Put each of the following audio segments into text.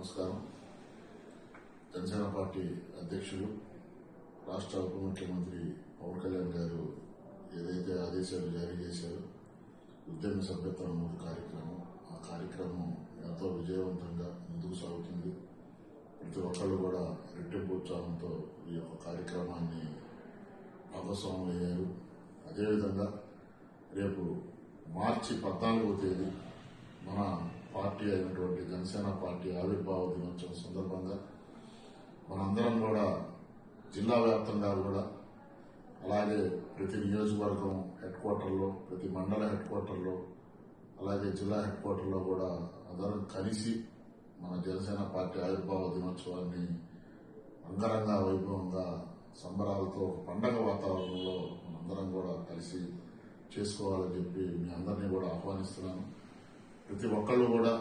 నమస్కారం. జనసేన పార్టీ అధ్యక్షులు రాష్ట్ర ఉప ముఖ్యమంత్రి పవన్ కళ్యాణ్ గారు ఏదైతే ఆదేశాలు జారీ చేశారో ఉద్యమ సభ్యత్వ నమోదు కార్యక్రమం, ఆ కార్యక్రమం ఎంతో విజయవంతంగా ముందుకు సాగుతుంది. ప్రతి ఒక్కళ్ళు కూడా రెట్టింపు ఉత్సాహంతో ఈ యొక్క కార్యక్రమాన్ని భాగస్వాములయ్యారు. అదేవిధంగా రేపు మార్చి 14వ తేదీ మన పార్టీ అయినటువంటి జనసేన పార్టీ ఆవిర్భావ దినోత్సవం సందర్భంగా మనందరం కూడా జిల్లా వ్యాప్తంగా కూడా అలాగే ప్రతి నియోజకవర్గం హెడ్ క్వార్టర్లో, ప్రతి మండల హెడ్ క్వార్టర్లో, అలాగే జిల్లా హెడ్ క్వార్టర్లో కూడా అందరం కలిసి మన జనసేన పార్టీ ఆవిర్భావ దినోత్సవాన్ని అంగరంగ వైభవంగా సంబరాలతో పండగ వాతావరణంలో మనందరం కూడా కలిసి చేసుకోవాలని చెప్పి మీ అందరినీ కూడా ఆహ్వానిస్తున్నాను. ప్రతి ఒక్కళ్ళు కూడా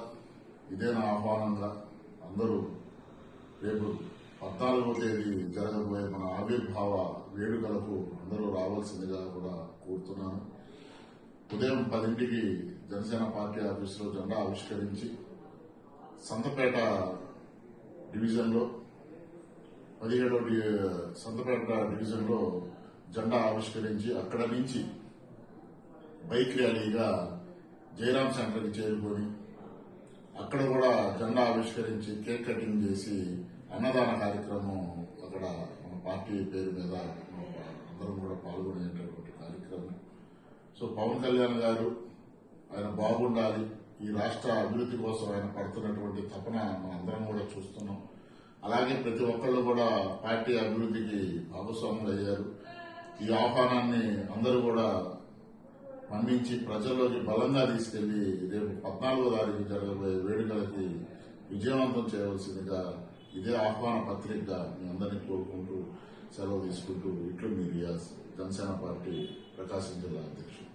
ఇదే నా ఆహ్వానంగా అందరూ రేపు 14వ తేదీ జరగబోయే మన ఆవిర్భావ వేడుకలకు అందరూ రావాల్సిందిగా కూడా కోరుతున్నాను. ఉదయం 10ంటికి జనసేన పార్టీ ఆఫీసులో జెండా ఆవిష్కరించి సంతపేట డివిజన్లో 17వ సంతపేట డివిజన్లో జెండా ఆవిష్కరించి అక్కడ నుంచి బైక్ ర్యాలీగా జయరాం సెంటర్కి చేరుకొని అక్కడ కూడా జెండా ఆవిష్కరించి కేక్ కటింగ్ చేసి అన్నదాన కార్యక్రమం అక్కడ మన పార్టీ పేరు మీద అందరం కూడా పాల్గొనేటటువంటి కార్యక్రమం. సో పవన్ కళ్యాణ్ గారు ఆయన బాగుండాలి, ఈ రాష్ట్ర అభివృద్ధి కోసం ఆయన పడుతున్నటువంటి తపన మనందరం కూడా చూస్తున్నాం. అలాగే ప్రతి ఒక్కళ్ళు కూడా పార్టీ అభివృద్ధికి భాగస్వాములు అయ్యారు. ఈ ఆహ్వానాన్ని అందరూ కూడా మన్నించి ప్రజల్లోకి బలంగా తీసుకెళ్లి రేపు 14వ తారీఖు జరగబోయే వేడుకలకి విజయవంతం చేయవలసిందిగా ఇదే ఆహ్వాన పత్రికగా మీ అందరినీ కోరుకుంటూ సెలవు తీసుకుంటూ ఇట్లు మీ రియాజ్, జనసేన పార్టీ ప్రకాశం జిల్లా అధ్యక్షుడు.